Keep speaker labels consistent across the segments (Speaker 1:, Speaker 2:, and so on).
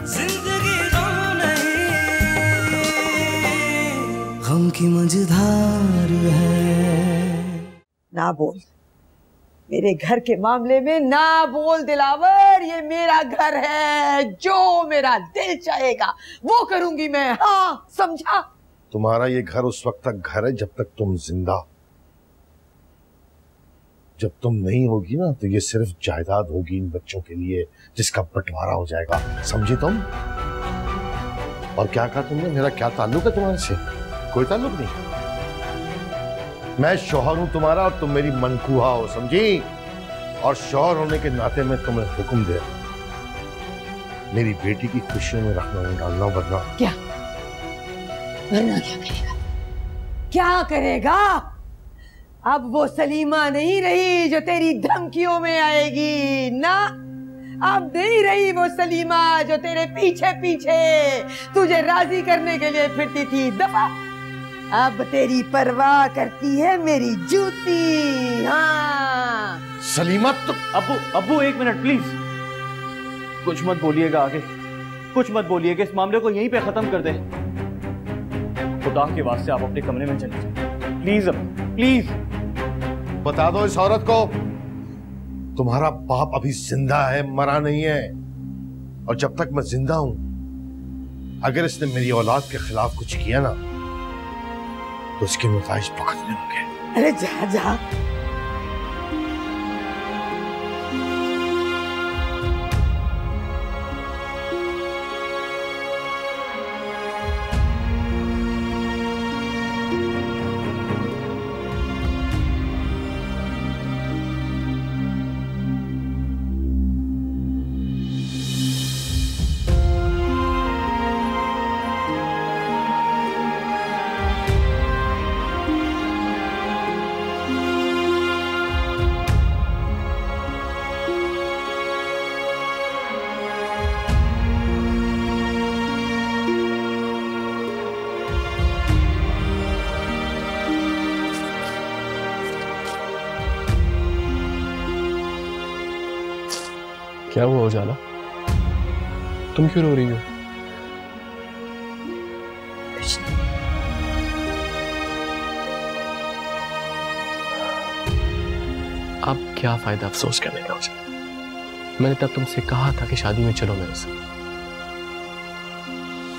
Speaker 1: जिंदगी गम नहीं, गम की मझधार है।
Speaker 2: ना बोल, मेरे घर के मामले में ना बोल दिलावर। ये मेरा घर है, जो मेरा दिल चाहेगा वो करूंगी मैं। हाँ, समझा?
Speaker 3: तुम्हारा ये घर उस वक्त तक घर है जब तक तुम जिंदा हो। जब तुम नहीं होगी ना तो ये सिर्फ जायदाद होगी इन बच्चों के लिए, जिसका बंटवारा हो जाएगा। समझी तुम? और क्या कहा तुमने? मेरा क्या ताल्लुक है तुम्हारे से? कोई ताल्लुक नहीं। मैं शौहर हूं तुम्हारा और तुम मेरी मनकूहा हो, समझी? और शौहर होने के नाते मैं तुम्हें हुक्म दे रहा हूं, मेरी बेटी की खुशियों में रखना नहीं डालना। वरना
Speaker 2: क्या? वरना क्या करेगा? क्या करेगा? अब वो सलीमा नहीं रही जो तेरी धमकियों में आएगी ना। अब नहीं रही वो सलीमा जो तेरे पीछे पीछे तुझे राजी करने के लिए फिरती थी। दफा। अब तेरी परवाह करती है मेरी जूती। हाँ
Speaker 3: सलीमा तो
Speaker 4: अब्बू एक मिनट प्लीज, कुछ मत बोलिएगा आगे, कुछ मत बोलिएगा। इस मामले को यहीं पे खत्म कर दें। खुदा के वास्ते आप अपने कमरे में चले जाएं प्लीज। अब प्लीज
Speaker 3: बता दो इस औरत को तुम्हारा बाप अभी जिंदा है, मरा नहीं है। और जब तक मैं जिंदा हूं, अगर इसने मेरी औलाद के खिलाफ कुछ किया ना तो उसके नताइज भुगतने होंगे।
Speaker 2: अरे जा जा।
Speaker 5: क्या हुआ उजाला? तुम क्यों रो रही हो? अब क्या फायदा अफसोस करने का उजाला? मैंने तब तुमसे कहा था कि शादी में चलो मेरे साथ।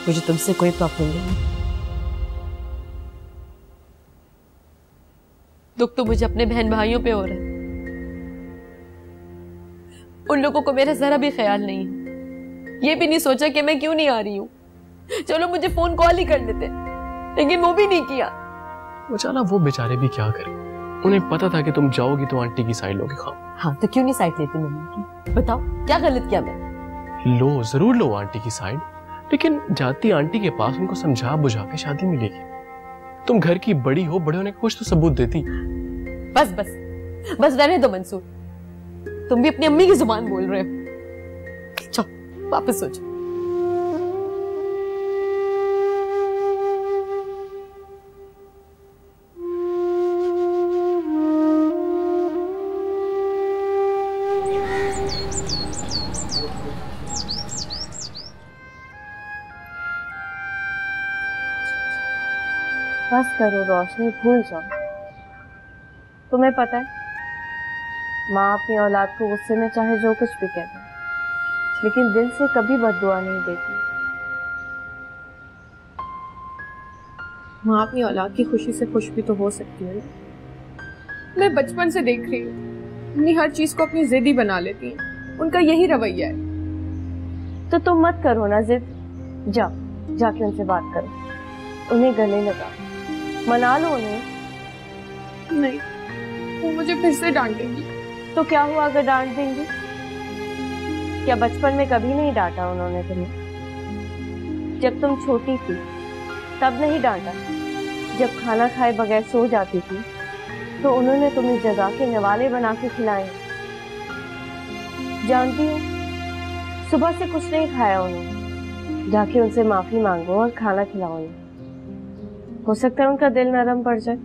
Speaker 6: मुझे तुमसे कोई प्रॉब्लम नहीं। दुख तो मुझे अपने बहन भाइयों पे हो रहा है। उन लोगों को मेरा जरा भी ख्याल नहीं है। ये भी नहीं सोचा कि मैं क्यों नहीं आ रही हूँ। चलो मुझे फोन कॉल ही कर लेते, लेकिन वो भी नहीं किया।
Speaker 5: उजाला वो बेचारे भी क्या करें, उन्हें पता था कि तुम जाओगी तो आंटी की साइड लोगे। खाओ।
Speaker 6: हाँ तो क्यों नहीं साइड लेती मम्मी की? बताओ क्या गलत किया मैं?
Speaker 5: लो, जरूर लो आंटी की साइड, लेकिन जाती आंटी के पास उनको समझा बुझा के शादी मिलेगी। तुम घर की बड़ी हो, बड़े होने का कुछ तो सबूत देती।
Speaker 6: बस बस बस रहने दो मंसूर, तुम भी अपनी अम्मी की जुबान बोल रहे हो। चलो वापस सो जाओ।
Speaker 7: बस करो रोशनी, भूल जाओ। तुम्हें पता है माँ अपनी औलाद को गुस्से में चाहे जो कुछ भी कह दे, लेकिन दिल से कभी बद्दुआ नहीं देती।
Speaker 8: माँ अपनी औलाद की खुशी से खुश भी तो हो सकती है। मैं बचपन से देख रही हूँ, अपनी हर चीज को अपनी जिद ही बना लेती हैं। उनका यही रवैया है।
Speaker 7: तो तुम मत करो ना जिद। जाओ जाके उनसे बात करो, उन्हें गले लगाओ, मना लो उन्हें।
Speaker 8: नहीं, वो मुझे फिर से डांटेंगी।
Speaker 7: तो क्या हुआ अगर डांट देंगी? क्या बचपन में कभी नहीं डांटा उन्होंने तुम्हें? जब तुम छोटी थी तब नहीं डांटा? जब खाना खाए बगैर सो जाती थी तो उन्होंने तुम्हें जगा के निवाले बना के खिलाए। जानती हो, सुबह से कुछ नहीं खाया उन्होंने। जाके उनसे माफी मांगो और खाना खिलाओ उन्हें। हो सकता है उनका दिल नरम पड़ जाए।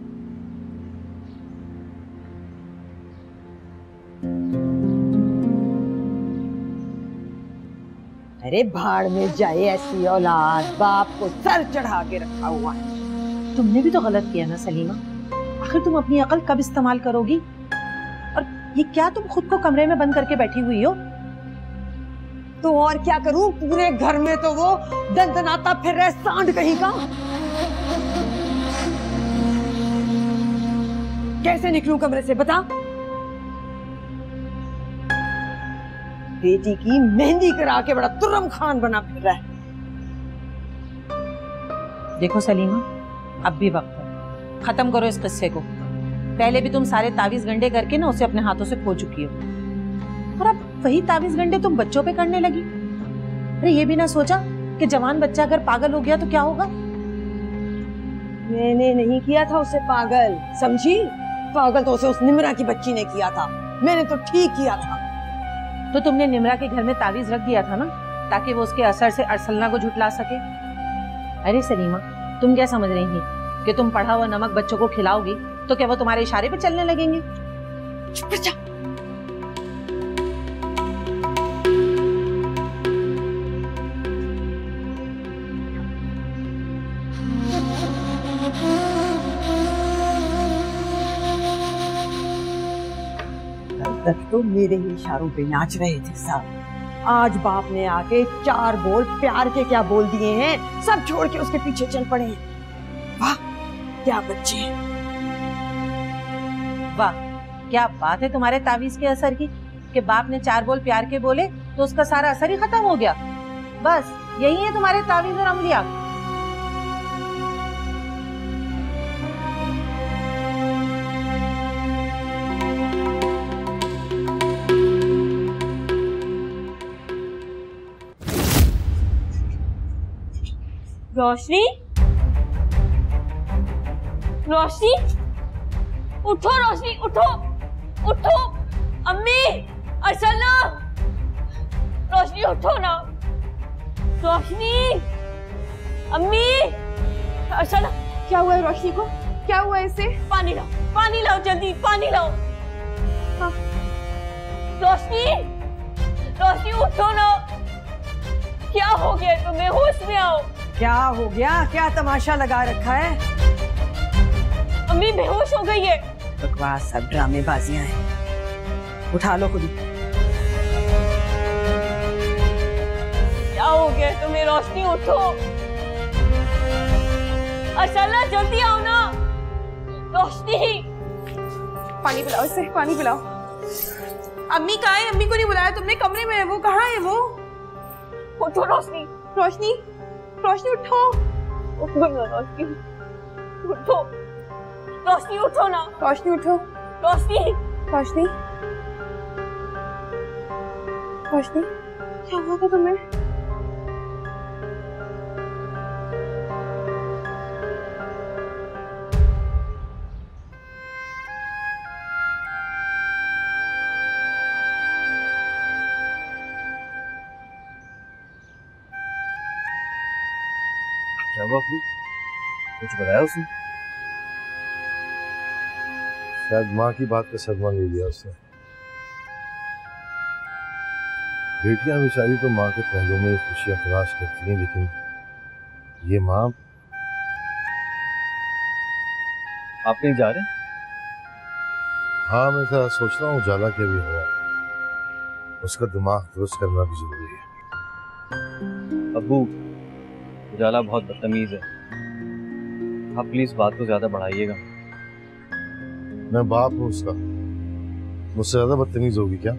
Speaker 2: अरे भाड़ में जाए ऐसी औलाद, बाप को सर चढ़ा के रखा हुआ है।
Speaker 9: तुमने भी तो गलत किया ना सलीमा, आखिर तुम अपनी अकल कब इस्तेमाल करोगी? और ये क्या तुम खुद को कमरे में बंद करके बैठी हुई हो?
Speaker 2: तो और क्या करूं, पूरे घर में तो वो दंदनाता फिर रहे सांड कहीं का। कैसे निकलूं कमरे से बता? बेटी की मेहंदी करा के बड़ा तुर्रम खान बना फिर रहा है।
Speaker 9: देखो सलीमा, अब भी वक्त है, खत्म करो इस किस्से को। पहले भी तुम सारे तावीज गंडे करके ना उसे अपने हाथों से खो चुकी हो, और अब वही तावीज गंडे तुम बच्चों पे करने लगी। अरे ये भी ना सोचा कि जवान बच्चा अगर पागल हो गया तो क्या होगा?
Speaker 2: मैंने नहीं किया था उसे पागल, समझी? पागल तो उसे उस निम्रा की बच्ची ने किया था, मैंने तो ठीक किया था।
Speaker 9: तो तुमने निम्रा के घर में तावीज रख दिया था ना, ताकि वो उसके असर से अरसलना को झुठला सके। अरे सलीमा, तुम क्या समझ रही हैं कि तुम पढ़ा हुआ नमक बच्चों को खिलाओगी तो क्या वो तुम्हारे इशारे पे चलने लगेंगे?
Speaker 2: चुप जा। तक तो मेरे ही इशारों पे नाच रहे थे सब। आज बाप ने आके 4 बोल प्यार के क्या बोल दिए हैं, सब छोड़ के उसके पीछे चल पड़े हैं। वाह क्या बच्चे हैं।
Speaker 9: वाह क्या बात है तुम्हारे तावीज के असर की, कि बाप ने 4 बोल प्यार के बोले तो उसका सारा असर ही खत्म हो गया। बस यही है तुम्हारे तावीज और अमलिया।
Speaker 7: रोशनी, रोशनी उठो, रोशनी उठो, उठो। अम्मी, अर्चना, रोशनी उठो ना। रोशनी, अम्मी, अर्चना।
Speaker 8: क्या हुआ है रोशनी को? क्या हुआ है इसे?
Speaker 7: पानी लाओ, पानी लाओ, जल्दी पानी लाओ। हाँ। रोशनी, रोशनी उठो ना। क्या हो गया तुम्हें? होश में आओ।
Speaker 2: क्या हो गया? क्या तमाशा लगा रखा है?
Speaker 7: अम्मी बेहोश हो गई है।
Speaker 2: बकवास, सब ड्रामेबाजियां हैं। उठा लो खुद।
Speaker 7: क्या हो गया तुम्हें? रोशनी उठो। अर्चना जल्दी आओ ना। रोशनी,
Speaker 8: पानी पिलाओ इसे, पानी पिलाओ। अम्मी कहाँ है? अम्मी को नहीं बुलाया तुमने? कमरे में है वो, कहाँ है वो?
Speaker 7: उठो रोशनी।
Speaker 8: रोशनी, रोशनी उठो।
Speaker 7: उठो ना रोशनी, उठो। रोशनी उठो ना।
Speaker 8: रोशनी उठो।
Speaker 7: रोशनी,
Speaker 8: रोशनी, रोशनी क्या हुआ था तुम्हें?
Speaker 4: क्या हुआ अपनी? कुछ बताया उसने?
Speaker 3: शायद माँ की बात का सदमा ले लिया उसने। बेटियां बेचारी तो माँ के पहलू में खुशियां तलाश करती हैं, लेकिन ये माँ।
Speaker 4: आप कहीं जा रहे हैं?
Speaker 3: हाँ, मैं तो सोच रहा हूँ उजाला के भी हुआ, उसका दिमाग दुरुस्त करना भी जरूरी है।
Speaker 4: अब्बू, उजाला बहुत बदतमीज है, आप प्लीज बात को ज्यादा बढ़ाइएगा।
Speaker 3: मैं बाप हूँ उसका, मुझसे ज्यादा बदतमीज होगी क्या?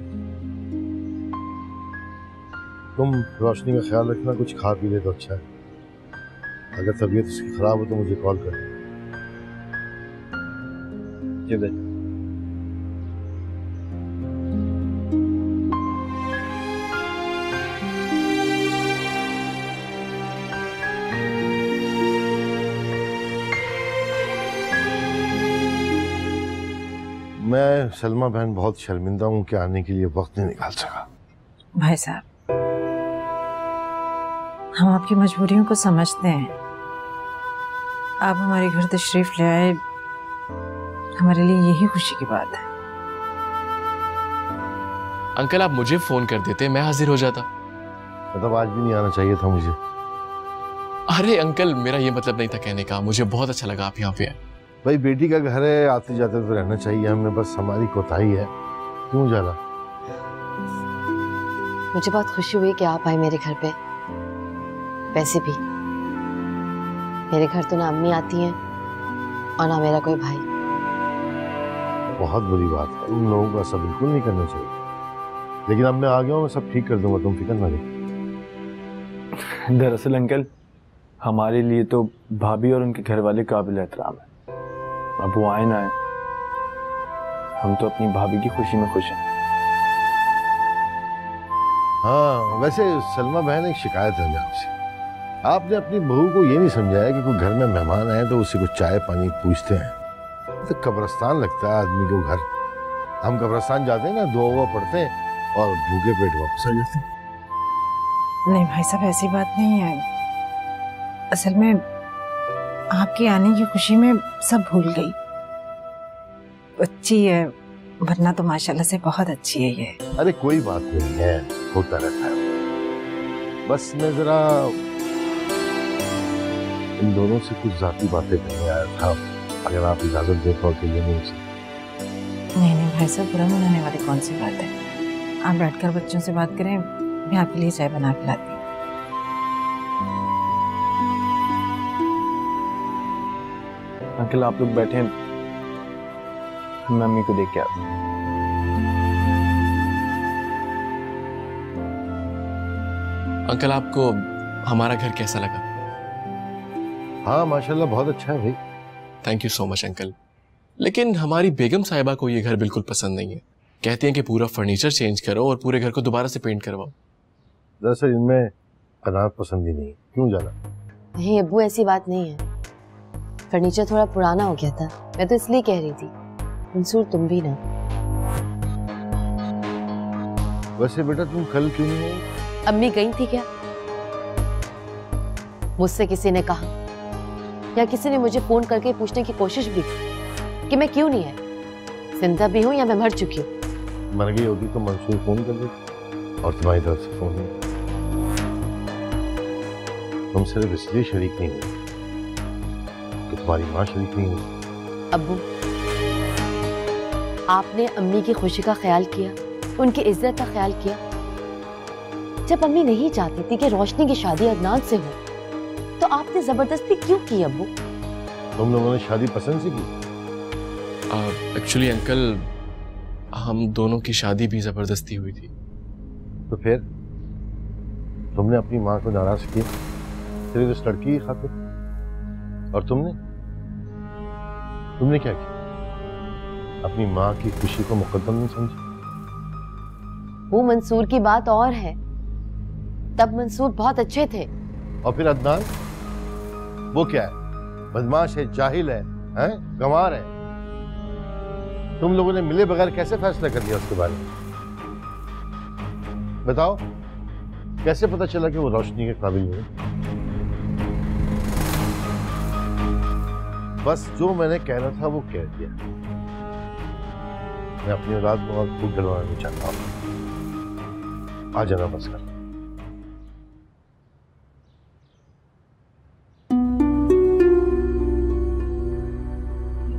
Speaker 3: तुम रोशनी का ख्याल रखना, कुछ खा पी ले तो अच्छा है। अगर तबीयत उसकी खराब हो तो मुझे कॉल कर।
Speaker 4: जी बेटा।
Speaker 3: मैं सलमा बहन बहुत शर्मिंदा हूँ कि आने के लिए वक्त नहीं निकाल सका।
Speaker 9: भाई साहब, हम आपकी मजबूरियों को समझते हैं। आप हमारे घर तशरीफ ले आए, हमारे लिए यही खुशी की बात है।
Speaker 5: अंकल, आप मुझे फोन कर देते, मैं हाजिर हो जाता।
Speaker 3: मतलब आज भी नहीं आना चाहिए था मुझे।
Speaker 5: अरे अंकल, मेरा ये मतलब नहीं था कहने का, मुझे बहुत अच्छा लगा आप यहाँ पे आए।
Speaker 3: भाई बेटी का घर है, आते जाते तो रहना चाहिए हमें, बस हमारी कोताही है। क्यों जाला?
Speaker 10: मुझे बहुत खुशी हुई कि आप आए मेरे घर पे। वैसे भी मेरे घर तो ना अम्मी आती हैं और ना मेरा कोई भाई।
Speaker 3: बहुत बुरी बात है, उन लोगों को ऐसा बिल्कुल नहीं करना चाहिए। लेकिन अब मैं आ गया हूँ, मैं सब ठीक कर दूंगा, तुम फिक्र ना करो।
Speaker 4: दरअसल अंकल, हमारे लिए तो भाभी और उनके घर वाले काबिल एहतराम है। अब वो आए ना आए, हम तो अपनी भाभी की खुशी में खुश हैं।
Speaker 3: हाँ वैसे सलमा बहन, एक शिकायत है आपसे। आपने अपनी बहू को ये नहीं समझाया कि कोई घर में मेहमान आए तो उसी को चाय पानी पूछते हैं। तो कब्रिस्तान लगता है आदमी को घर। हम कब्रिस्तान जाते हैं ना, दुआ पढ़ते हैं और भूखे पेट वापस आ जाते हैं।
Speaker 9: नहीं भाई साहब, ऐसी बात नहीं है। असल में आपके आने की खुशी में सब भूल गई। अच्छी है, वरना तो माशाल्लाह से बहुत अच्छी है ये।
Speaker 3: अरे कोई बात नहीं है, होता रहता है। बस मैं जरा इन दोनों से कुछ जाती बातें करने आया था, अगर आप इजाजत दे तो अकेले में से।
Speaker 9: नहीं भाई साहब, बुरा मनाने वाली कौन सी बात है। आप बैठकर बच्चों से बात करें, मैं आपके लिए चाय बना के लाती हूँ।
Speaker 4: अंकल आप लोग बैठे, मम्मी को देख के आते हैं।
Speaker 5: अंकल आपको हमारा घर कैसा लगा?
Speaker 3: हाँ माशाल्लाह बहुत अच्छा है भाई।
Speaker 5: Thank you so much uncle. लेकिन हमारी बेगम साहिबा को ये घर बिल्कुल पसंद नहीं है। कहती हैं कि पूरा फर्नीचर चेंज करो और पूरे घर को दोबारा से पेंट करवाओ।
Speaker 3: दरअसल इनमें कनात पसंद ही नहीं। क्यों जाना?
Speaker 10: नहीं अब्बू, ऐसी बात नहीं है। फर्नीचर थोड़ा पुराना हो गया था, मैं तो इसलिए कह रही थी। मंसूर तुम भी ना।
Speaker 3: वैसे बेटा तुम कल क्यों नहीं आई?
Speaker 10: अम्मी गई थी क्या? मुझसे किसी ने कहा या किसी ने मुझे फोन करके पूछने की कोशिश भी की कि मैं क्यों नहीं आई? जिंदा भी हूं या मैं मर चुकी हूँ?
Speaker 3: मर गई होती तो मंसूर फोन कर देती और तुम्हारी तरफ से फोन नहीं। तुम सिर्फ इसलिए शरीक नहीं हुई कि तुम्हारी माँ शरीक नहीं हुई।
Speaker 10: अब्बू, आपने अम्मी की खुशी का ख्याल किया, उनकी इज्जत का ख्याल किया। जब अम्मी नहीं चाहती थी कि रोशनी की शादी अदनान से हो, तो आपने जबरदस्ती क्यों की अब्बू?
Speaker 3: तुम लोगों ने शादी पसंद से की?
Speaker 5: एक्चुअली अंकल, हम दोनों की शादी भी जबरदस्ती हुई थी।
Speaker 3: तो फिर तुमने अपनी माँ को नाराज किया सिर्फ इस लड़की की खातिर, और तुमने क्या किया? अपनी माँ की खुशी को मुकद्दम नहीं समझा?
Speaker 10: वो मंसूर की बात और है। तब मंसूर बहुत अच्छे थे।
Speaker 3: और फिर अदनान, वो क्या है? बदमाश है, जाहिल है, गंवार है। तुम लोगों ने मिले बगैर कैसे फैसला कर लिया उसके बारे में? बताओ, कैसे पता चला कि वो रोशनी के काबिल नहीं है? बस जो मैंने कहना था वो कह दिया। मैं अपनी औलाद को और खूब डरवाना नहीं चाहता हूं। आ जाना बस कर।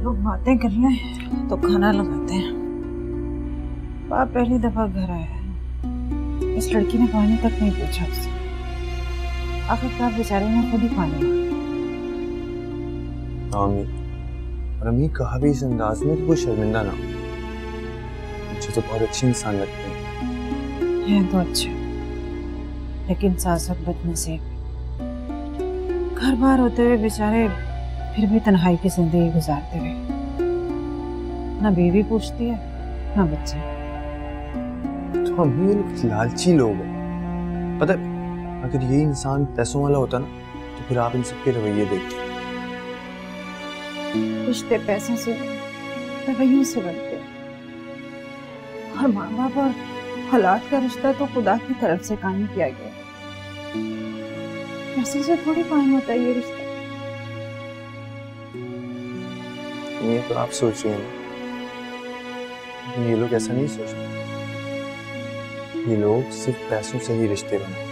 Speaker 9: लोग बातें कर लें तो खाना लगाते हैं। पापा पहली दफा घर आया है, इस लड़की ने पानी तक नहीं पूछा उससे। आखिरकार बेचारे ने खुद ही पानी मांगा।
Speaker 4: और अम्मी कहा भी इस अंदाज में कि वो शर्मिंदा ना हो। मुझे तो बहुत अच्छी इंसान लगती है।
Speaker 9: ये तो अच्छा, लेकिन सासत बदनसीब। घर बार होते हुए बेचारे फिर भी तन्हाई की जिंदगी गुजारते हुए। ना बीवी पूछती है ना बच्चे।
Speaker 4: तो अम्मी ये लोग लालची लोग हैं। पता है, अगर ये इंसान पैसों वाला होता ना तो फिर आप इन सबके रवैये देखते।
Speaker 9: रिश्ते पैसों से, रवैयों से बनते हैं, और माँ बाप और हालात का रिश्ता तो खुदा की तरफ से कायम किया गया। पैसों से थोड़ी कायम होता है ये रिश्ता।
Speaker 4: ये तो आप सोच रहे हैं ना, लेकिन ये लोग ऐसा नहीं सोचते। ये लोग सिर्फ पैसों से ही रिश्ते बनाते।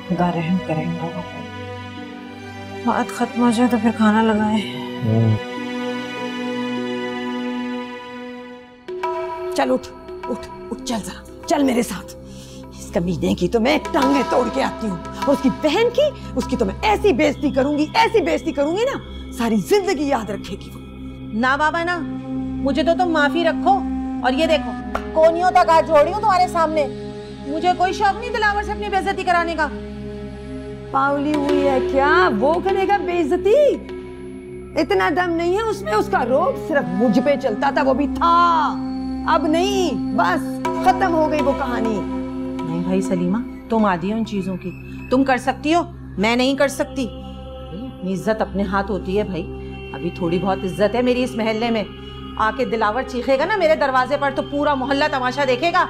Speaker 9: खुदा रहम करे इन लोगों पे। बात खत्म हो जाए तो फिर खाना लगाए।
Speaker 2: चल उठ उठ उठ, चल जरा, चल मेरे साथ। इस कमीने की तो मैं टांगे तोड़ के आती हूँ, और उसकी बहन की, उसकी तो मैं ऐसी बेइज्जती करूंगी, ऐसी बेइज्जती करूंगी ना, सारी जिंदगी याद रखेगी वो।
Speaker 9: ना बाबा ना, मुझे तो तुम माफी रखो। और ये देखो, कोनियों तक हाथ जोड़ी हूँ तुम्हारे सामने। मुझे कोई शौक नहीं दिलावर से अपनी बेइज्जती कराने का।
Speaker 2: पावली हुई है क्या? वो करेगा बेइज्जती? इतना दम नहीं है उसमें, उसका रोब सिर्फ मुझ पे चलता था, वो भी था, अब नहीं, बस खत्म हो गई वो कहानी।
Speaker 9: नहीं भाई सलीमा, तुम आदी हो इन चीजों की। तुम कर सकती हो, मैं नहीं कर सकती। इज्जत अपने हाथ होती है भाई। अभी थोड़ी बहुत इज्जत है मेरी इस मोहल्ले में। आके दिलावर चीखेगा ना मेरे दरवाजे पर तो पूरा मोहल्ला तमाशा देखेगा।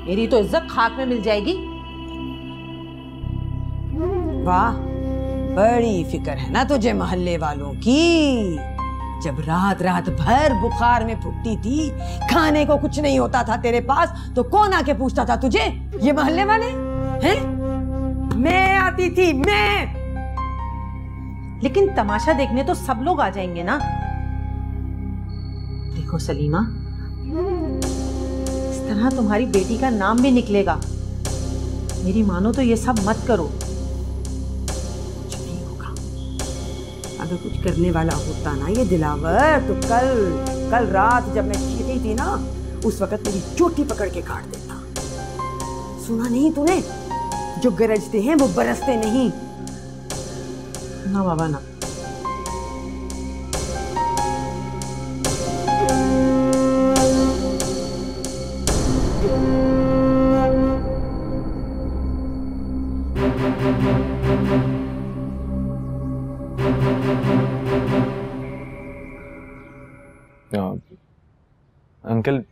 Speaker 9: मेरी तो इज्जत खाक में मिल जाएगी।
Speaker 2: वाह, बड़ी फिक्र है ना तुझे मोहल्ले वालों की। जब रात रात भर बुखार में फुटती थी, खाने को कुछ नहीं होता था तेरे पास, तो कौन आके पूछता था तुझे? ये मोहल्ले वाले हैं? मैं आती थी, मैं।
Speaker 9: लेकिन तमाशा देखने तो सब लोग आ जाएंगे ना। देखो सलीमा, इस तरह तुम्हारी बेटी का नाम भी निकलेगा। मेरी मानो तो ये सब मत करो।
Speaker 2: कुछ नहीं होगा। अगर कुछ करने वाला होता ना ये दिलावर, तो कल रात जब मैं चीखी थी ना, उस वक्त मेरी चोटी पकड़ के काट देता। सुना नहीं तूने? जो गरजते हैं वो बरसते नहीं।
Speaker 9: ना बाबा ना।
Speaker 5: अंकल,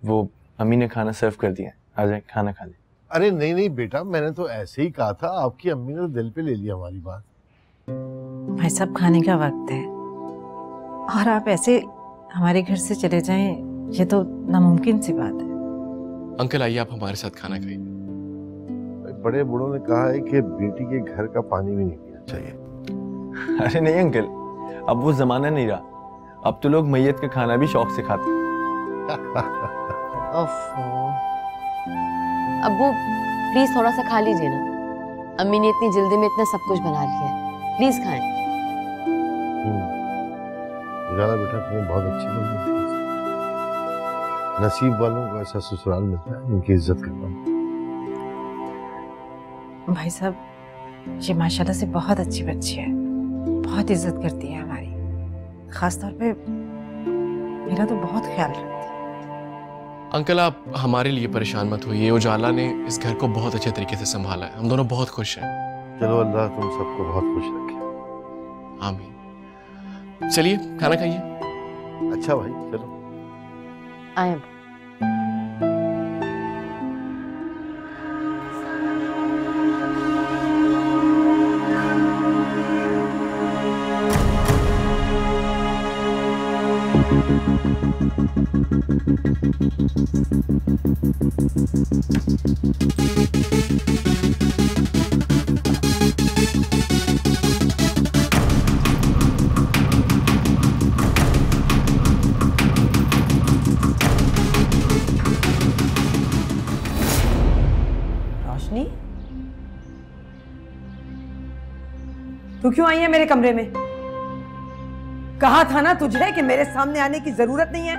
Speaker 5: वो अम्मी ने खाना सर्व कर दिया, आ जाए खाना खा ले।
Speaker 3: अरे नहीं नहीं बेटा, मैंने तो ऐसे ही कहा था। आपकी अम्मी ने तो दिल पे ले लिया हमारी बात।
Speaker 9: भाई साहब, खाने का वक्त है और आप ऐसे हमारे घर से चले जाएं, ये तो नामुमकिन सी बात है।
Speaker 5: अंकल आइए, आप हमारे साथ खाना खाइए।
Speaker 3: बड़े बूढ़ों ने कहा है कि बेटी के घर का पानी भी नहीं पीना चाहिए।
Speaker 5: अरे नहीं अंकल, अब वो जमाना नहीं रहा। अब तो लोग मैयत का खाना भी शौक से खाते हैं।
Speaker 10: अब्बू प्लीज थोड़ा सा खा लीजिए ना। अम्मी ने इतनी जल्दी में इतना सब कुछ बना लिया है, प्लीज खाएं।
Speaker 3: जाना बेटा, तुम्हें बहुत अच्छी लगी। नसीब वालों को ऐसा ससुराल मिलता है, इनकी इज्जत करता हूँ।
Speaker 9: भाई साहब, ये माशाल्लाह से बहुत अच्छी बच्ची है, बहुत इज्जत करती है हमारी। खास तौर पे मेरा तो बहुत ख्याल रखती है।
Speaker 5: अंकल, आप हमारे लिए परेशान मत होइए। उजाला ने इस घर को बहुत अच्छे तरीके से संभाला है, हम दोनों बहुत खुश हैं।
Speaker 3: चलो, अल्लाह तुम सबको बहुत खुश रखे।
Speaker 5: आमीन। चलिए खाना खाइए।
Speaker 3: अच्छा भाई, चलो
Speaker 10: आए।
Speaker 2: रोशनी, तू क्यों आई है मेरे कमरे में? कहा था ना तुझे कि मेरे सामने आने की जरूरत नहीं है,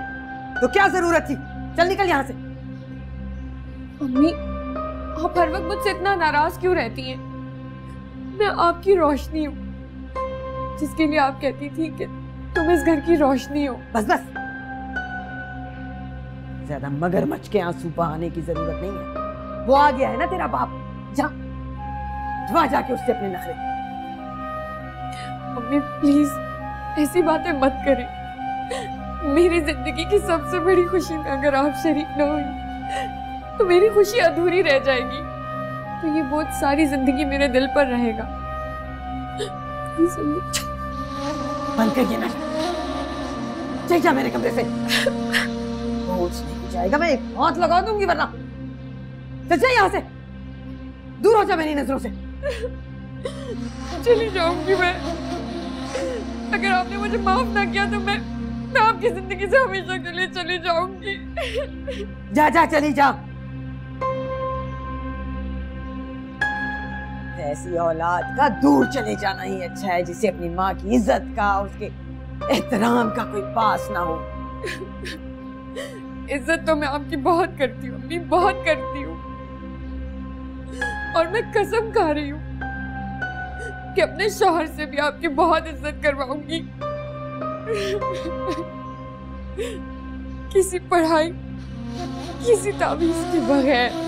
Speaker 2: तो क्या जरूरत थी? चल निकल यहाँ से।
Speaker 8: मम्मी, आप हर वक्त मुझसे इतना नाराज क्यों रहती हैं? मैं आपकी रोशनी हूँ, जिसके लिए आप कहती थी कि तुम इस घर की रोशनी हो।
Speaker 2: बस बस, ज्यादा मगरमच्छ के आंसू बहाने की जरूरत नहीं है। वो आ गया है ना तेरा बाप, जा वहां जाके उससे अपने नखरे।
Speaker 8: मम्मी प्लीज ऐसी बातें मत करें। मेरी जिंदगी की सबसे बड़ी खुशी में अगर आप शरीक न हुई तो मेरी खुशी अधूरी रह जाएगी। तो ये बोझ सारी जिंदगी मेरे दिल पर रहेगा।
Speaker 2: बंद करिए ना, चल जा मेरे कमरे से। बोझ नहीं जाएगा, मैं एक हाथ लगा दूंगी वरना। चल जा यहाँ से, दूर हो जा मेरी नजरों से।
Speaker 8: चली जाऊंगी मैं। अगर आपने मुझे माफ ना किया तो मैं आपकी जिंदगी से हमेशा के लिए चली जाऊंगी।
Speaker 2: जा जा चली जा। ऐसी औलाद का दूर चले जाना ही अच्छा है जिसे अपनी माँ की इज्जत का, उसके एहतराम का कोई पास ना हो।
Speaker 8: इज्जत तो मैं आपकी बहुत करती हूँ अम्मी, बहुत करती हूँ। और मैं कसम खा रही हूँ कि अपने शौहर से भी आपकी बहुत इज्जत करवाऊंगी। किसी पढ़ाई, किसी ताबीज के बगैर।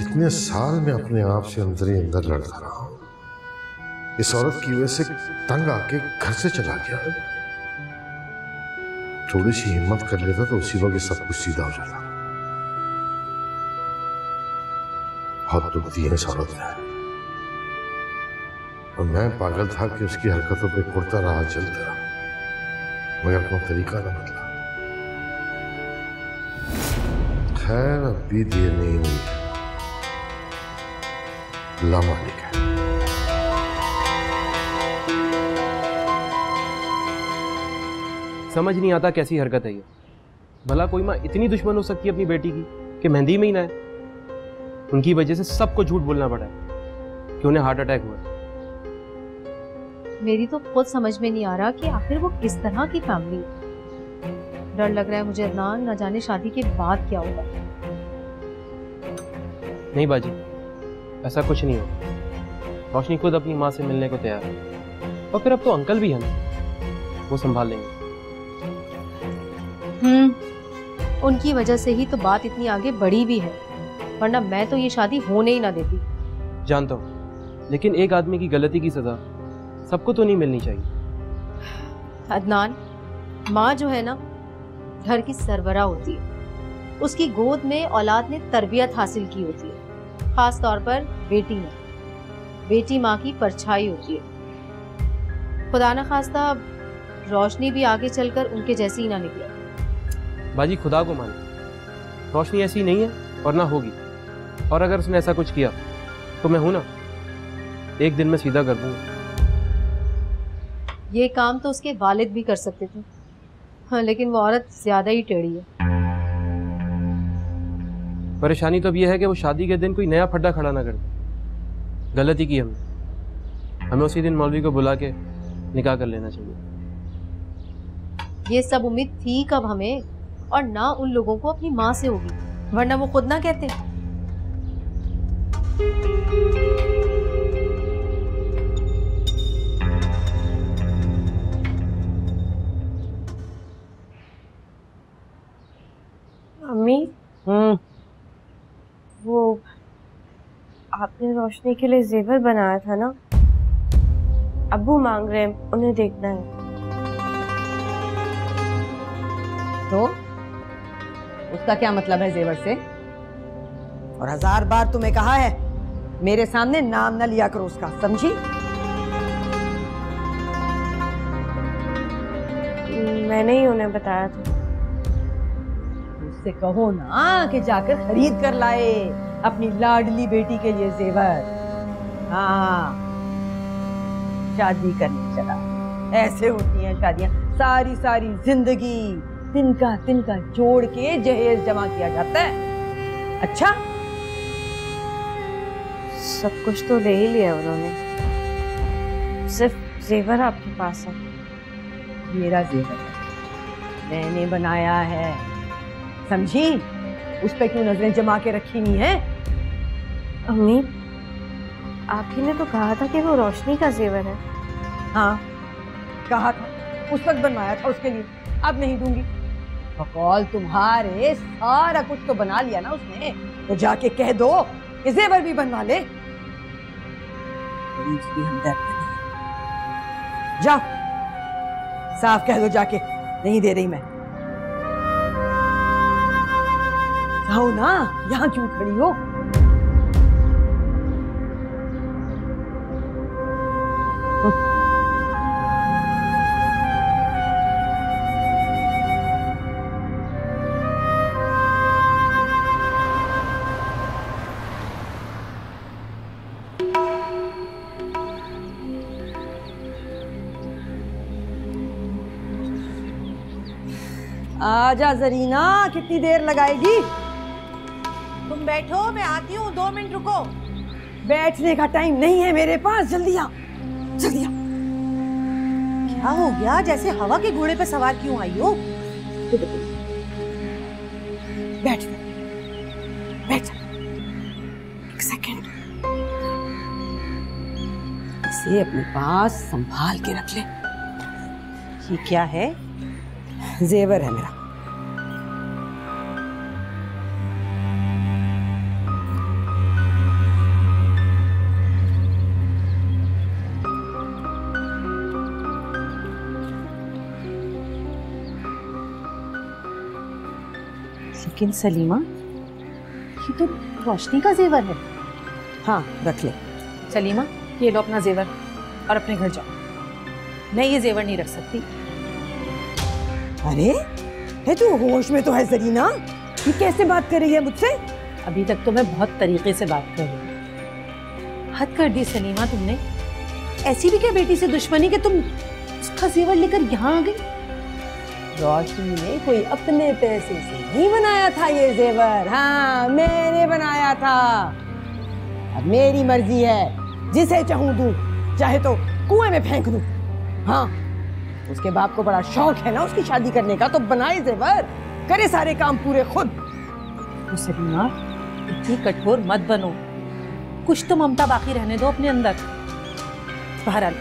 Speaker 3: इतने साल में अपने आप से अंदर ही अंदर लड़ता रहा हूं। इस औरत की वजह से तंग आके घर से चला गया। थोड़ी सी हिम्मत कर लेता तो उसी वक्त सब कुछ सीधा हो जाता। बहुत दुख दिए इस औरत ने, और मैं पागल था कि उसकी हरकतों पे कुड़ता रहा, चलता रहा, मगर अपना तरीका न बदला। खैर अब भी देर नहीं हुई, अल्लाह मालिक है।
Speaker 5: समझ नहीं आता कैसी हरकत है ये। भला कोई माँ इतनी दुश्मन हो सकती है अपनी बेटी की कि मेहंदी में ही ना है। उनकी वजह से सबको झूठ बोलना पड़ा है कि उन्हें हार्ट अटैक हुआ।
Speaker 7: मेरी तो खुद समझ में नहीं आ रहा कि आखिर वो किस तरह की फैमिली है। डर लग रहा है मुझे अदनान, न जाने शादी के बाद क्या होगा।
Speaker 5: नहीं बाजी, ऐसा कुछ नहीं हो। रोशनी खुद अपनी माँ से मिलने को तैयार है, और फिर अब तो अंकल भी है ना, वो संभाल लेंगे।
Speaker 7: उनकी वजह से ही तो बात इतनी आगे बढ़ी भी है, वरना मैं तो ये शादी होने ही ना देती।
Speaker 5: जानता हूँ, लेकिन एक आदमी की गलती की सजा सबको तो नहीं मिलनी चाहिए।
Speaker 7: अदनान, माँ जो है ना, घर की सरबरा होती है। उसकी गोद में औलाद ने तरबियत हासिल की होती है, खास तौर पर बेटी ने। बेटी माँ की परछाई होती है। खुदा न खास्ता रोशनी भी आगे चलकर उनके जैसी ही ना निकले।
Speaker 5: बाजी खुदा को मान, रोशनी ऐसी नहीं है और ना होगी। और अगर उसने ऐसा कुछ किया तो मैं हूं ना, एक दिन में सीधा कर दूंगा।
Speaker 7: ये काम तो उसके वालिद भी कर सकते थे। हाँ, लेकिन वो औरत ज्यादा ही टेढ़ी है।
Speaker 5: परेशानी तो अब यह है कि वो शादी के दिन कोई नया फड्डा खड़ा ना कर दे। गलती की हमें उसी दिन मौलवी को बुला के निकाह कर लेना चाहिए।
Speaker 7: ये सब उम्मीद थी कब हमें, और ना उन लोगों को अपनी माँ से होगी, वरना वो खुद ना कहते। अम्मी, वो आपने रोशनी के लिए जेवर बनाया था ना, अब्बू मांग रहे हैं, उन्हें देखना है।
Speaker 2: तो उसका क्या मतलब है जेवर से? और 1000 बार तुम्हें कहा है मेरे सामने नाम न लिया करो उसका, समझी?
Speaker 7: मैंने ही उन्हें बताया था।
Speaker 2: उससे कहो ना कि जाकर खरीद कर लाए अपनी लाडली बेटी के लिए जेवर। हाँ, शादी करने चला। ऐसे होती हैं शादियां, सारी सारी जिंदगी तिनका जोड़ के जहेज जमा किया जाता है। अच्छा,
Speaker 7: सब कुछ तो ले ही लिया उन्होंने, सिर्फ जेवर आपके पास है।
Speaker 2: मेरा जेवर मैंने बनाया है, समझी? उस पे क्यों नजरें जमा के रखी नहीं है?
Speaker 7: अम्मी, आप ही ने तो कहा था कि वो रोशनी का जेवर है।
Speaker 2: हाँ, कहा था, उस वक्त बनवाया था उसके लिए। अब नहीं दूंगी। बकौल तुम्हारे सारा कुछ तो बना लिया ना उसने, तो जाके कह दो कि जेवर भी बनवा ले। जाओ, साफ कह दो जाके नहीं दे रही मैं। जाओ ना, यहाँ क्यों खड़ी हो? आजा जरीना, कितनी देर लगाएगी?
Speaker 9: तुम बैठो, मैं आती हूँ, 2 मिनट रुको।
Speaker 2: बैठने का टाइम नहीं है मेरे पास, जल्दी आ, जल्दी आ।
Speaker 9: क्या हो गया? जैसे हवा के घोड़े पे सवार क्यों आई हो?
Speaker 2: बैठ बैठ, एक सेकंड, इसे अपने पास संभाल के रख ले।
Speaker 9: ये क्या है?
Speaker 2: जेवर है मेरा।
Speaker 9: लेकिन सलीमा, ये तो रोशनी का जेवर है।
Speaker 2: हाँ, रख ले।
Speaker 9: सलीमा, ये लो अपना जेवर और अपने घर जाओ। मैं ये जेवर नहीं रख सकती।
Speaker 2: अरे ये तू होश में तो है जरीना, ये कैसे बात कर रही है मुझसे?
Speaker 9: अभी तक तो मैं बहुत तरीके से बात कर रही हूँ। हद कर दी सलीमा तुमने। ऐसी भी क्या बेटी से दुश्मनी कि तुम उसका जेवर लेकर यहाँ आ गई?
Speaker 2: रोशनी ने कोई अपने पैसे से नहीं बनाया था ये जेवर। हाँ, मैंने बनाया था। अब मेरी मर्जी है, जिसे चाहूं दूं, चाहे तो कुएं में फेंक दूं। हाँ, उसके बाप को बड़ा शौक है ना उसकी शादी करने का, तो बनाए जेवर, करे सारे काम पूरे खुद।
Speaker 9: तो सलीमा, इतनी कठोर मत बनो, कुछ तो ममता बाकी रहने दो अपने अंदर। बहरहाल,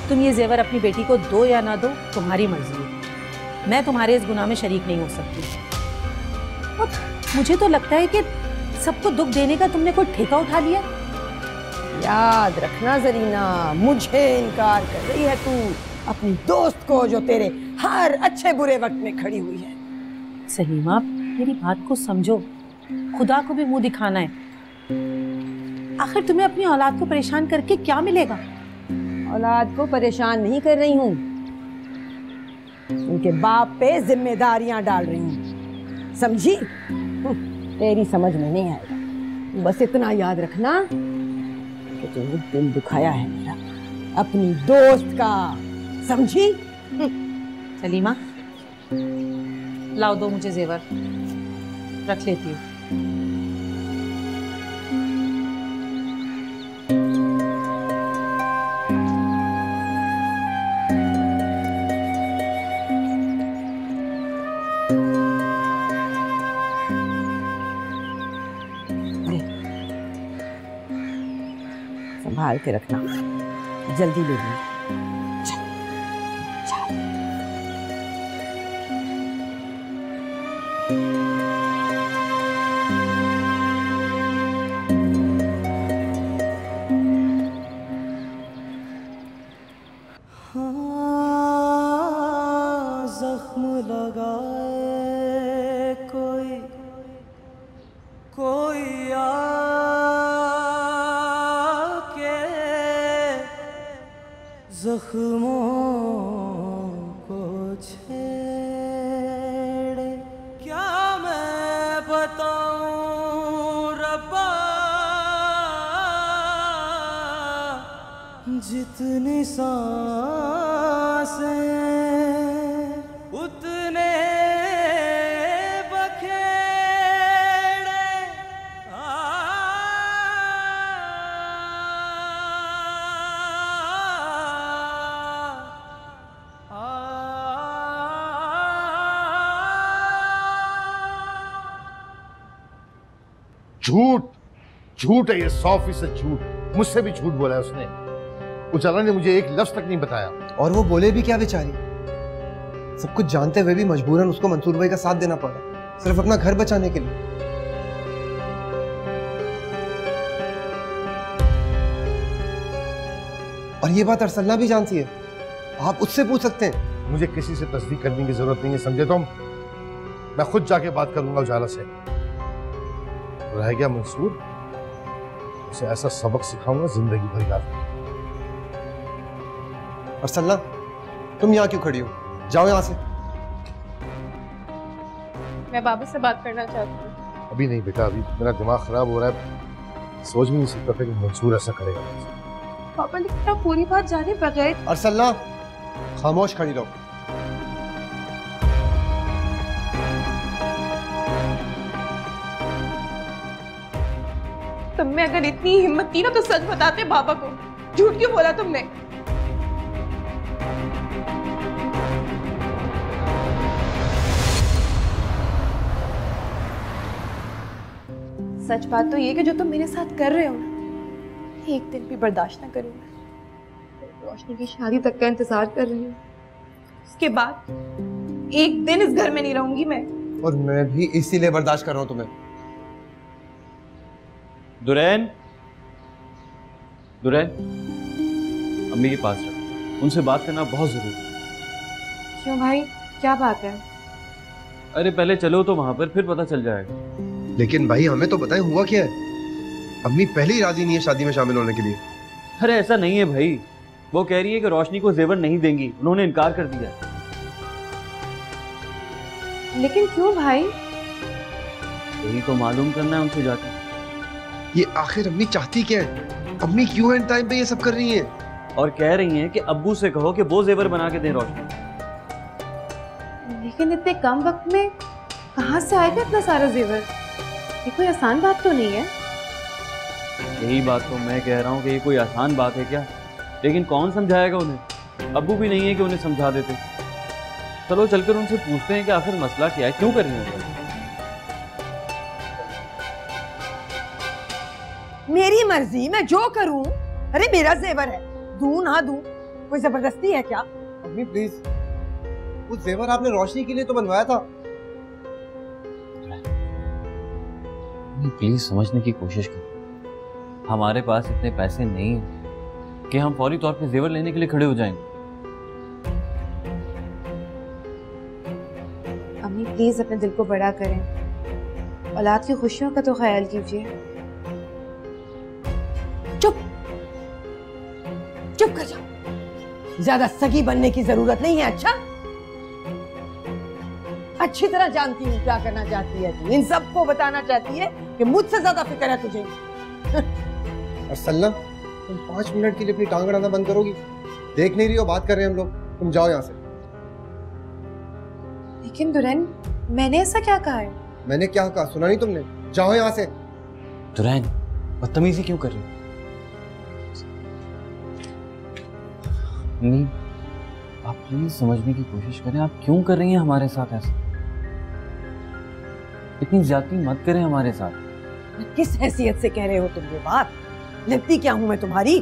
Speaker 9: तुम ये जेवर अपनी बेटी को दो या ना दो, तुम्हारी मर्जी है। मैं तुम्हारे इस गुनाह में शरीक नहीं हो सकती। और मुझे तो लगता है कि सबको दुख देने का तुमने कोई ठेका उठा लिया।
Speaker 2: याद रखना जरीना, मुझे इनकार कर रही है तू अपनी दोस्त को, जो तेरे हर अच्छे बुरे वक्त में खड़ी हुई है।
Speaker 9: सलीमा, मेरी बात को समझो, खुदा को भी मुंह दिखाना है। आखिर तुम्हें अपनी औलाद को परेशान करके क्या मिलेगा?
Speaker 2: औलाद को परेशान नहीं कर रही हूँ, उनके बाप पे जिम्मेदारियां डाल रही हूँ, समझी? तेरी समझ में नहीं आएगा। बस इतना याद रखना कि तूने दिल दुखाया है मेरा, अपनी दोस्त का, समझी?
Speaker 9: सलीमा, लाओ, दो मुझे जेवर, रख लेती हूँ।
Speaker 2: संभाल के रखना, जल्दी ले लूंगी।
Speaker 1: जख्म लगाए कोई कोई आके जख्मों को छेड़े, क्या मैं बताऊं रब्बा, जितनी सांसें उतने बखेड़े।
Speaker 3: झूठ, झूठ है ये, 100% झूठ। मुझसे भी झूठ बोला है उसने। उजाला ने मुझे एक लफ्ज तक नहीं बताया।
Speaker 11: और वो बोले भी क्या बेचारी? सब कुछ जानते हुए भी मजबूरन उसको मंसूर भाई का साथ देना पड़ा, सिर्फ अपना घर बचाने के लिए। और ये बात अरसलना भी जानती है। आप उससे पूछ सकते हैं।
Speaker 3: मुझे किसी से तस्दीक करने की जरूरत नहीं है, समझे तुम? मैं खुद जाके बात करूंगा उजाला से। रह गया मंसूर, उसे ऐसा सबक सिखाऊंगा जिंदगी भर याद रखेगा।
Speaker 11: अरसलना, तुम यहाँ क्यों खड़ी हो? जाओ यहाँ से।
Speaker 8: मैं बाबा से बात करना चाहती हूँ।
Speaker 3: अभी नहीं बेटा, अभी मेरा दिमाग खराब हो रहा है। सोच भी नहीं सकता था कि मंसूर ऐसा करेगा।
Speaker 8: पापा लेकिन आप पूरी बात जाने बगैर।
Speaker 11: अरसलना, खामोश खड़ी रहो।
Speaker 8: तुम में अगर इतनी हिम्मत थी ना तो सच बताते बाबा को। झूठ क्यों बोला तुमने? सच बात तो ये कि जो तुम मेरे साथ कर रहे हो एक दिन भी बर्दाश्त ना करूंगा। रोशनी की शादी तक का इंतजार कर रही हूँ, उसके बाद एक दिन इस घर में नहीं रहूंगी मैं।
Speaker 11: और मैं भी इसीलिए बर्दाश्त कर रहा हूँ तुम्हें।
Speaker 4: दुरैन, दुरैन, अम्मी के पास रख, उनसे बात करना बहुत जरूरी है।
Speaker 8: क्यों भाई, क्या बात है?
Speaker 4: अरे पहले चलो तो वहां पर, फिर पता चल जाएगा।
Speaker 11: लेकिन भाई हमें तो बताएं हुआ क्या है? अम्मी पहले ही राजी नहीं है शादी में शामिल होने के लिए।
Speaker 4: अरे ऐसा नहीं है भाई, वो कह रही है कि रोशनी को जेवर नहीं देंगी, उन्होंने इनकार कर दिया।
Speaker 8: लेकिन क्यों भाई?
Speaker 4: यही तो मालूम करना है उनसे जाकर।
Speaker 11: ये आखिर अम्मी चाहती क्या है? अम्मी क्यों इन टाइम पे ये सब कर रही हैं?
Speaker 4: और कह रही हैं कि अब्बू से कहो कि वो जेवर बना के दें रोशनी।
Speaker 8: लेकिन इतने कम वक्त में कहाँ से आएगा इतना सारा जेवर? ये कोई आसान बात तो नहीं है।
Speaker 4: यही बात तो मैं कह रहा हूँ कि ये कोई आसान बात है क्या? लेकिन कौन समझाएगा उन्हें? अब्बू भी नहीं है कि उन्हें समझा देते। चलो चलकर उनसे पूछते हैं कि आखिर मसला क्या है, क्यों कर रही है?
Speaker 2: मेरी मर्जी, मैं जो करूं। अरे मेरा जेवर है, दूं ना दूं, कोई जबरदस्ती है क्या?
Speaker 11: अम्मी प्लीज, वो जेवर आपने रोशनी के लिए तो बनवाया था।
Speaker 4: प्लीज समझने की कोशिश करो, हमारे पास इतने पैसे नहीं हैं कि हम फौरी तौर पे जेवर लेने के लिए खड़े हो जाएंगे।
Speaker 8: अम्मी प्लीज अपने दिल को बड़ा करें, औलाद की खुशियों का तो ख्याल कीजिए।
Speaker 2: चुप चुप कर जाओ, ज्यादा सगी बनने की जरूरत नहीं है। अच्छा, अच्छी तरह जानती हूँ क्या करना चाहती है तू। इन सबको बताना चाहती है कि मुझसे ज्यादा फिक्र है तुझे।
Speaker 11: अरसलना, तुम 5 मिनट के लिए अपनी टांग अड़ाना बंद करोगी? देख नहीं रही हो, बात कर रहे हैं हम लोग, तुम जाओ यहाँ से।
Speaker 8: लेकिन दुरैन, मैंने ऐसा क्या कहा है?
Speaker 11: मैंने क्या कहा सुना नहीं तुमने? जाओ यहाँ से।
Speaker 4: दुरैन, बदतमीजी क्यों कर रही हो? नहीं, आप प्लीज समझने की कोशिश करें, आप क्यों कर रही हैं हमारे साथ ऐसा? इतनी ज्यादती मत करें हमारे साथ।
Speaker 2: किस हैसियत से कह रहे हो तुम ये बात? लगती क्या हूं मैं तुम्हारी?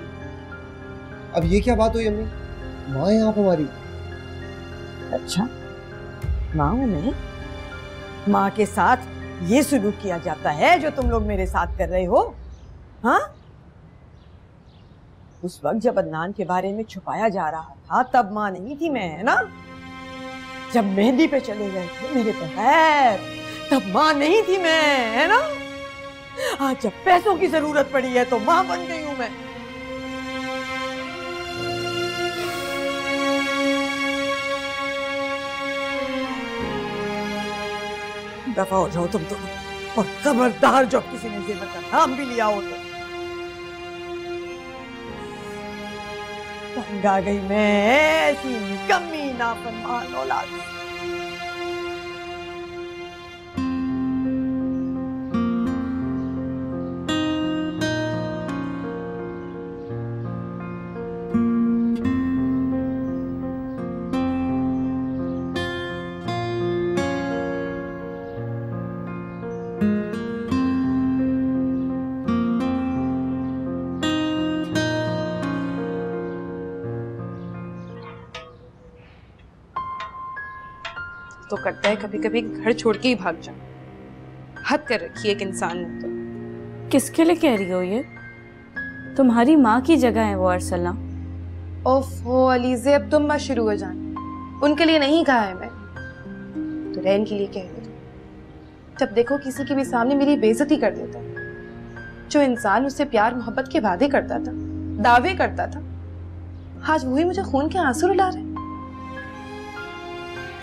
Speaker 11: अब ये क्या बात हुई अम्मी? माँ है आप हमारी।
Speaker 2: अच्छा, माँ हूं मैं? माँ के साथ ये सुलूक किया जाता है जो तुम लोग मेरे साथ कर रहे हो? हाँ, उस वक्त जब अदनान के बारे में छुपाया जा रहा था तब माँ नहीं थी मैं, है ना? जब मेहंदी पे चले गए थे मेरे बगैर तब माँ नहीं थी मैं, है ना? आज जब पैसों की जरूरत पड़ी है तो माँ बन गई हूं मैं। दफा हो जाओ तुम दोनों, और खबरदार जब किसी ने जेवर का नाम भी लिया हो तो। तंग आ गई मैं ऐसी निकम्मी नाफरमान औलाद से।
Speaker 8: तो करता है कभी कभी घर छोड़ के ही भाग जाए। हद कर रखी है एक इंसान ने तो।
Speaker 12: किसके लिए कह रही हो ये? तुम्हारी माँ की जगह है वो अरसलना। ओफो अलीज़े, अब तुम मत शुरू हो जाना। उनके लिए नहीं कहा है मैं, तो रैन के लिए कह रही हूँ। जब देखो किसी के भी सामने मेरी बेइज्जती कर देता है। जो इंसान उससे प्यार मोहब्बत के वादे करता था, दावे करता था, आज वही मुझे खून के आंसू रुला रहे।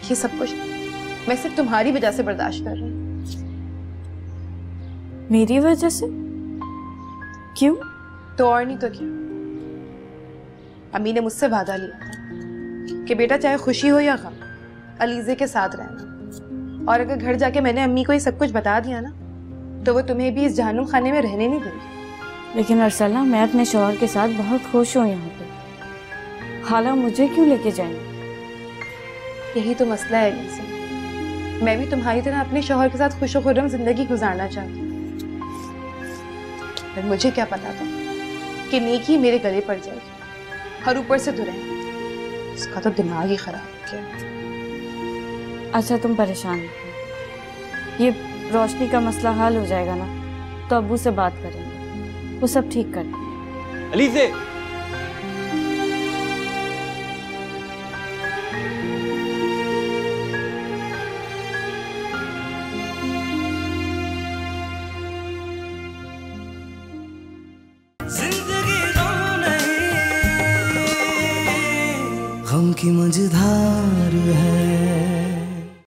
Speaker 12: ये सब कुछ मैं सिर्फ तुम्हारी वजह से बर्दाश्त कर रही हूँ।
Speaker 8: मेरी वजह से? क्यों?
Speaker 12: तो और नहीं तो क्या। अम्मी ने मुझसे वादा लिया था कि बेटा चाहे खुशी हो या गम, अलीज़े के साथ रहना। और अगर घर जाके मैंने अम्मी को ये सब कुछ बता दिया ना, तो वो तुम्हें भी इस जहन्नुम खाने में रहने नहीं देंगी।
Speaker 8: लेकिन अरसला, मैं अपने शौहर के साथ बहुत खुश हूँ यहाँ पे। खाला मुझे क्यों लेके जाएंगे?
Speaker 12: यही तो मसला है अलीज़े। मैं भी तुम्हारी तरह अपने शौहर के साथ खुशो खुर्रम जिंदगी गुजारना चाहती हूँ। पर मुझे क्या पता था कि नेकी मेरे गले पड़ जाएगी और ऊपर से दुल्हन। इसका तो दिमाग ही खराब हो गया।
Speaker 8: अच्छा तुम परेशान मत हो, ये रोशनी का मसला हल हो जाएगा ना, तो अब्बू से बात करेंगे, वो सब ठीक कर देंगे।
Speaker 4: अलीज़े,
Speaker 1: गम की मझधार